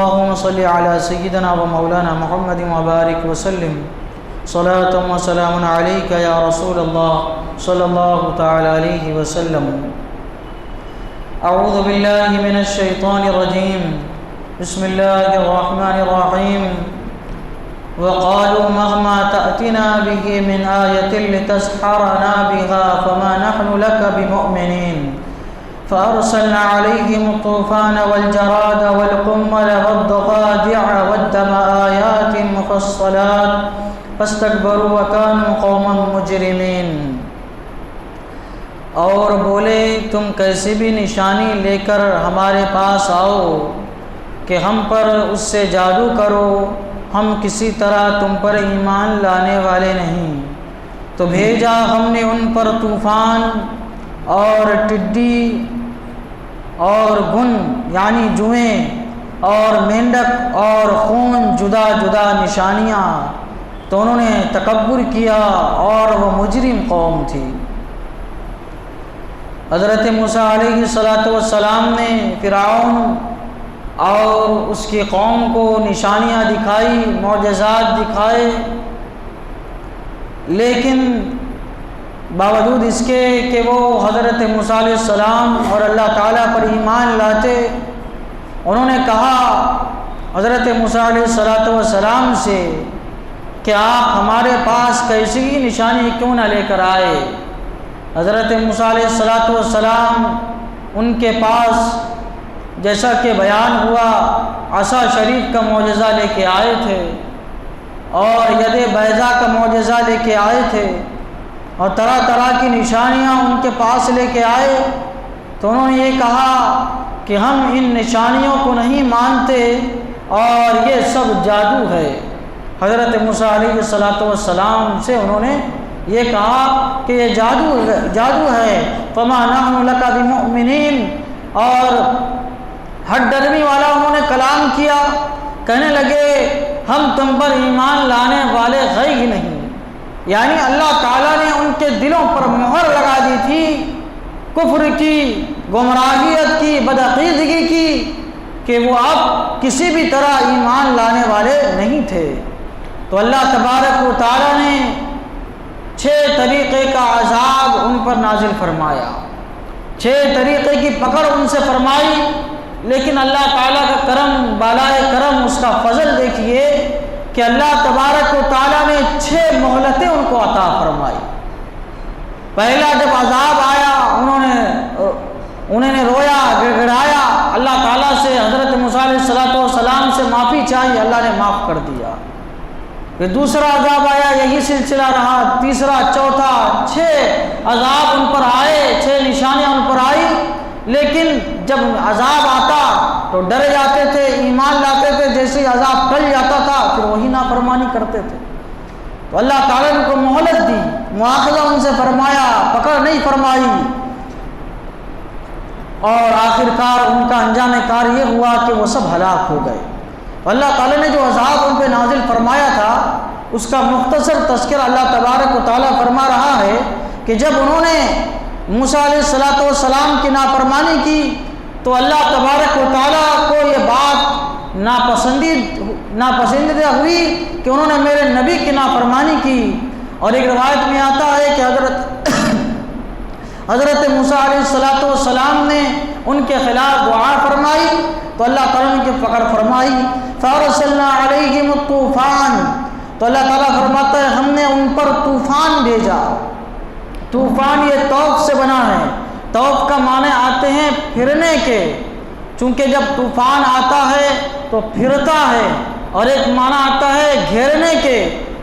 اللهم صل على سيدنا ومولانا محمد وبارك وسلم صلاة وسلام عليك يا رسول الله صلى الله تعالى عليه وسلم. أعوذ بالله من الشيطان الرجيم. بسم الله الرحمن الرحيم. وقالوا مهما تأتنا به من آية لتسحرنا بها فما نحن لك بمؤمنين فأرسلنا عليهم الطوفان والجراد والقمل والضفادع والدم آيات مفصلات فاستكبروا وكانوا قوما مجرمين. اور بولے تم کیسی بھی نشانی لے کر ہمارے پاس آؤ کہ ہم پر اس سے جادو کرو، ہم کسی طرح تم پر ایمان لانے والے نہیں. تو بھیجا ہم نے ان پر طوفان اور ٹڈی اور گن یعنی جوئیں اور مینڈک اور خون جدا جدا نشانیاں، تو انہوں نے تکبر کیا اور وہ مجرم قوم تھی. حضرت موسیٰ علیہ السلام نے فرعون اور اس کی قوم کو نشانیاں دکھائی، معجزات دکھائے، لیکن باوجود اس کے کہ وہ حضرت موسیٰ علیہ السلام اور اللہ تعالیٰ پر ایمان لاتے، انہوں نے کہا حضرت موسیٰ علیہ السلام سے کہ آپ ہمارے پاس کیسی نشانی کیوں نہ لے کر آئے. حضرت موسیٰ علیہ السلام ان کے پاس جیسا کہ بیان ہوا عصا شریف کا معجزہ لے کے آئے تھے اور ید بیضا کا معجزہ لے کے آئے تھے اور طرح طرح کی نشانیاں ان کے پاس لے کے آئے. تو انہوں نے یہ کہا کہ ہم ان نشانیوں کو نہیں مانتے اور یہ سب جادو ہے. حضرت موسیٰ علیہ السلام سے انہوں نے یہ کہا کہ یہ جادو ہے. فما نحن لک بمؤمنین، اور ہٹ ڈرمی والا انہوں نے کلام کیا، کہنے لگے ہم تم پر ایمان لانے والے ہیں ہی نہیں. یعنی اللہ تعالیٰ نے ان کے دلوں پر مہر لگا دی تھی کفر کی، گمراہیت کی، بدعقیدگی کی، کہ وہ اب کسی بھی طرح ایمان لانے والے نہیں تھے. تو اللہ تبارک و تعالیٰ نے 6 طریقے کا عذاب ان پر نازل فرمایا، 6 طریقے کی پکڑ ان سے فرمائی. لیکن اللہ تعالیٰ کا کرم، بالائے کرم، اس کا فضل دیکھیے کہ اللہ تبارک و تعالیٰ نے 6 مہلتیں ان کو عطا فرمائی. پہلا جب عذاب آیا انہوں نے رویا، گڑگڑایا، اللہ تعالیٰ سے حضرت موسیٰ علیہ السلام سے معافی چاہی، اللہ نے معاف کر دیا. پھر دوسرا عذاب آیا، یہی سلسلہ رہا، تیسرا، چوتھا، 6 عذاب ان پر آئے، 6 نشانیاں ان پر آئی. لیکن جب عذاب آتا تو ڈر جاتے تھے، ایمان لاتے تھے، جیسے عذاب ٹل جاتا تھا پھر وہی نافرمانی کرتے تھے. تو اللہ تعالیٰ نے ان کو مہلت دی، مواخذہ ان سے فرمایا، پکڑ نہیں فرمائی، اور آخر کار ان کا انجام کار یہ ہوا کہ وہ سب ہلاک ہو گئے. اللہ تعالیٰ نے جو عذاب ان پہ نازل فرمایا تھا اس کا مختصر تذکرہ اللہ تبارک و تعالیٰ فرما رہا ہے کہ جب انہوں نے موسیٰ علیہ السلام کی نافرمانی کی تو اللہ تبارک و تعالیٰ کو یہ بات ناپسندیدہ ہوئی کہ انہوں نے میرے نبی کی نافرمانی کی. اور ایک روایت میں آتا ہے کہ حضرت موسیٰ علیہ السلام نے ان کے خلاف دعا فرمائی تو اللہ تعالیٰ نے پکڑ فرمائی. فارسلنا علیہم الطوفان، تو اللہ تعالیٰ فرماتا ہے ہم نے ان پر طوفان بھیجا. طوفان یہ طوف سے بنا ہے، طوف کا معنی آتے ہیں پھرنے کے، چونکہ جب طوفان آتا ہے تو پھرتا ہے، اور ایک معنی آتا ہے گھیرنے کے.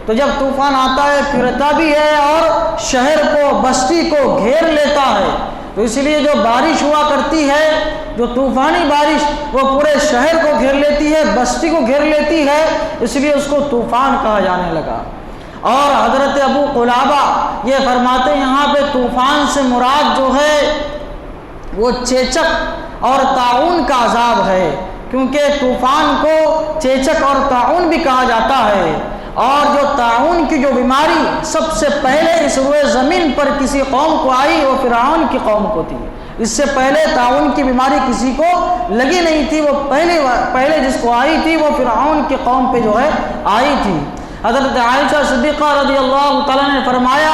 تو جب طوفان آتا ہے پھرتا بھی ہے اور شہر کو، بستی کو گھیر لیتا ہے. تو اس لیے جو بارش ہوا کرتی ہے، جو طوفانی بارش، وہ پورے شہر کو گھیر لیتی ہے، بستی کو گھیر لیتی ہے، اس لیے اس کو طوفان کہا جانے لگا. اور حضرت ابو قلابہ یہ فرماتے ہیں یہاں پہ طوفان سے مراد جو ہے وہ چیچک اور طاعون کا عذاب ہے، کیونکہ طوفان کو چیچک اور طاعون بھی کہا جاتا ہے. اور جو طاعون کی جو بیماری سب سے پہلے اس روئے زمین پر کسی قوم کو آئی وہ فرعون کی قوم کو تھی. اس سے پہلے طاعون کی بیماری کسی کو لگی نہیں تھی، وہ پہلے جس کو آئی تھی وہ فرعون کی قوم پہ جو ہے آئی تھی۔ حضرت عائشہ صدیقہ رضی اللہ تعالیٰ نے فرمایا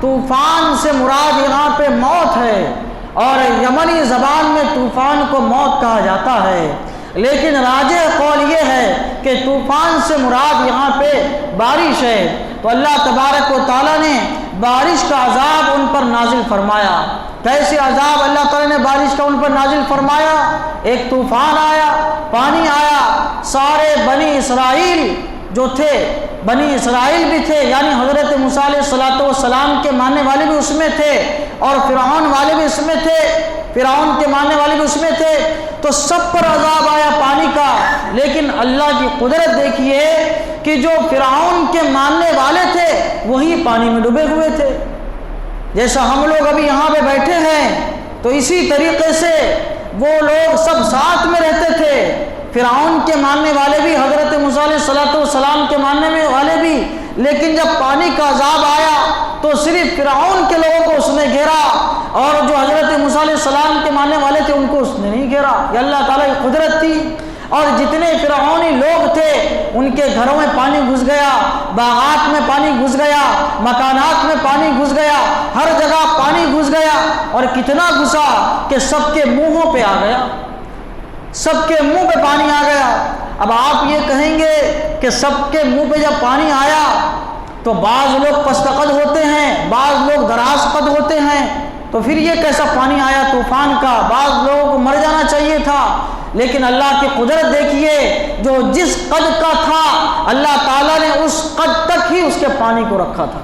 طوفان سے مراد یہاں پہ موت ہے، اور یمنی زبان میں طوفان کو موت کہا جاتا ہے، لیکن راجح قول یہ ہے کہ طوفان سے مراد یہاں پہ بارش ہے۔ تو اللہ تبارک و تعالیٰ نے بارش کا عذاب ان پر نازل فرمایا۔ کیسے عذاب اللہ تعالیٰ نے بارش کا ان پر نازل فرمایا؟ ایک طوفان آیا، پانی آیا، سارے بنی اسرائیل جو تھے، بنی اسرائیل بھی تھے، یعنی حضرت موسیٰ علیہ السلام کے ماننے والے بھی اس میں تھے، اور فرعون والے بھی اس میں تھے، فرعون کے ماننے والے بھی اس میں تھے، تو سب پر عذاب آیا پانی کا۔ لیکن اللہ کی قدرت دیکھیے کہ جو فرعون کے ماننے والے تھے وہی پانی میں ڈوبے ہوئے تھے۔ جیسا ہم لوگ ابھی یہاں پہ بیٹھے ہیں تو اسی طریقے سے وہ لوگ سب ساتھ میں رہتے تھے، فرعون کے ماننے والے بھی، حضرت موسیٰ علیہ السلام کے ماننے والے بھی، لیکن جب پانی کا عذاب آیا تو صرف فرعون کے لوگوں کو اس نے گھیرا، اور جو حضرت موسیٰ علیہ السلام کے ماننے والے تھے ان کو اس نے نہیں گھیرا۔ یہ اللہ تعالیٰ کی قدرت تھی۔ اور جتنے فرعونی لوگ تھے ان کے گھروں میں پانی گھس گیا، باغات میں پانی گھس گیا، مکانات میں پانی گھس گیا، ہر جگہ پانی گھس گیا، اور کتنا گھسا کہ سب کے منہوں پہ آ گیا، سب کے منہ پہ پانی آ گیا۔ اب آپ یہ کہیں گے کہ سب کے منہ پہ جب پانی آیا تو بعض لوگ پست قد ہوتے ہیں، بعض لوگ دراز قد ہوتے ہیں، تو پھر یہ کیسا پانی آیا طوفان کا؟ بعض لوگوں کو مر جانا چاہیے تھا۔ لیکن اللہ کی قدرت دیکھیے، جو جس قد کا تھا اللہ تعالیٰ نے اس قد تک ہی اس کے پانی کو رکھا تھا۔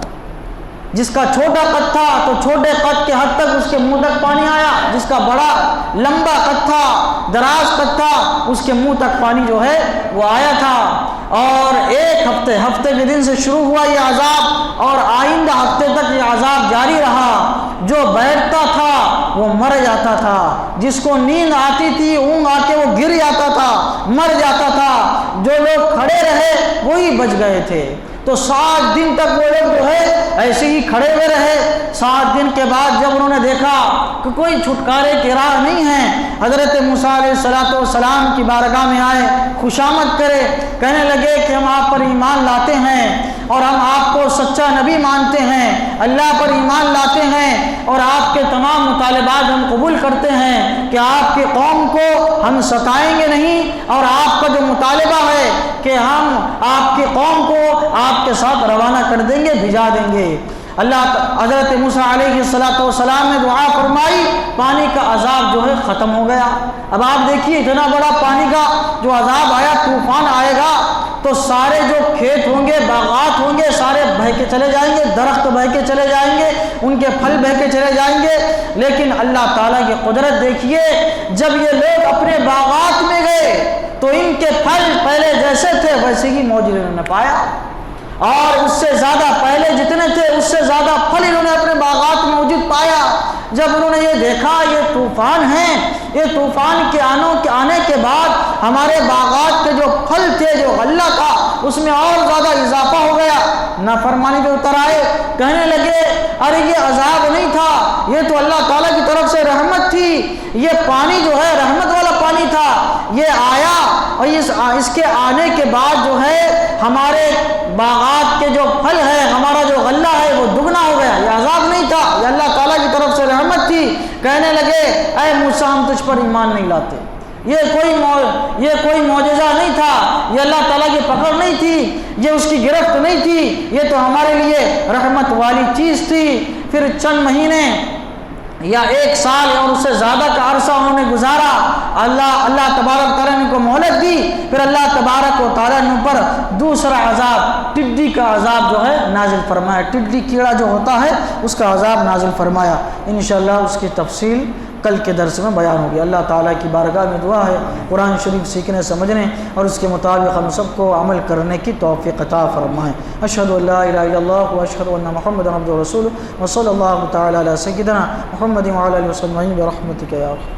جس کا چھوٹا قد تھا تو چھوٹے قد کے حد تک اس کے منہ تک پانی آیا، جس کا بڑا لمبا قد تھا، دراز قد تھا، اس کے منہ تک پانی جو ہے وہ آیا تھا۔ اور ایک ہفتے کے دن سے شروع ہوا یہ عذاب، اور آئندہ ہفتے تک یہ عذاب جاری رہا۔ جو بیٹھتا تھا وہ مر جاتا تھا، جس کو نیند آتی تھی اونگ آ کے وہ گر جاتا تھا، مر جاتا تھا، جو لوگ کھڑے رہے وہی بچ گئے تھے۔ تو 7 دن تک وہ لوگ جو ہے ایسے ہی کھڑے ہوئے رہے۔ 7 دن کے بعد جب انہوں نے دیکھا کہ کوئی چھٹکارے کی راہ نہیں ہے، حضرت موسیٰ علیہ السلام کی بارگاہ میں آئے، خوشامد کرے، کہنے لگے کہ ہم آپ پر ایمان لاتے ہیں اور ہم آپ کو سچا نبی مانتے ہیں، اللہ پر ایمان لاتے ہیں، اور آپ کے تمام مطالبات ہم قبول کرتے ہیں کہ آپ کی قوم کو ہم ستائیں گے نہیں، اور آپ کا جو مطالبہ ہے کہ ہم آپ کی قوم کو آپ کے ساتھ روانہ کر دیں گے، بھیجا دیں گے۔ حضرت موسیٰ علیہ السلام نے دعا فرمائی، پانی کا عذاب جو ہے ختم ہو گیا۔ اب آپ دیکھیے اتنا بڑا پانی کا جو عذاب آیا، طوفان آئے گا تو سارے جو کھیت ہوں گے، باغات ہوں گے، سارے بہہ کے چلے جائیں گے، درخت بہہ کے چلے جائیں گے، ان کے پھل بہہ کے چلے جائیں گے۔ لیکن اللہ تعالیٰ کی قدرت دیکھیے، جب یہ لوگ اپنے باغات میں گئے تو ان کے پھل پہلے جیسے تھے ویسے ہی موجود انہوں نے پایا، اور اس سے زیادہ پہلے جتنے تھے اس سے زیادہ پھل انہوں نے اپنے باغات میں موجود پایا۔ جب انہوں نے یہ دیکھا یہ طوفان ہے، یہ طوفان کے آنے کے بعد ہمارے باغات کے جو پھل تھے، جو غلہ تھا، اس میں اور زیادہ اضافہ ہو گیا، نافرمانی پہ اتر آئے، کہنے لگے ارے یہ عذاب نہیں تھا، یہ تو اللہ تعالیٰ کی طرف سے رحمت تھی، یہ پانی جو ہے رحمت والا پانی تھا، یہ آیا اور اس کے آنے کے بعد جو ہے ہمارے باغات کے جو پھل ہے، ہمارا جو غلہ ہے وہ دگنا ہو گیا، یہ عذاب نہیں تھا، یہ اللہ تعالیٰ کی طرف سے رحمت تھی۔ کہنے لگے اے موسیٰ ہم تجھ پر ایمان نہیں لاتے، یہ کوئی معجزہ نہیں تھا، یہ اللہ تعالیٰ کی پکڑ نہیں تھی، یہ اس کی گرفت نہیں تھی، یہ تو ہمارے لیے رحمت والی چیز تھی۔ پھر چند مہینے یا 1 سال اور اس سے زیادہ کا عرصہ انہوں نے گزارا، اللہ تبارک تعالیٰ نے ان کو مہلت دی، پھر اللہ تبارک و تعالیٰ نے ان پر دوسرا عذاب، ٹڈی کا عذاب جو ہے نازل فرمایا، ٹڈی کیڑا جو ہوتا ہے اس کا عذاب نازل فرمایا۔ انشاءاللہ اس کی تفصیل کل کے درس میں بیان ہوگی۔ اللہ تعالیٰ کی بارگاہ میں دعا ہے قرآن شریف سیکھنے سمجھنے اور اس کے مطابق ہم سب کو عمل کرنے کی توفیق عطا فرمائیں۔ اشہد ان لا الہ الا اللہ واشہد ان محمدا عبدہ ورسولہ وصلی اللہ تعالی علی سیدنا محمد وعلی آلہ وصحبہ برحمتک یا ارحم۔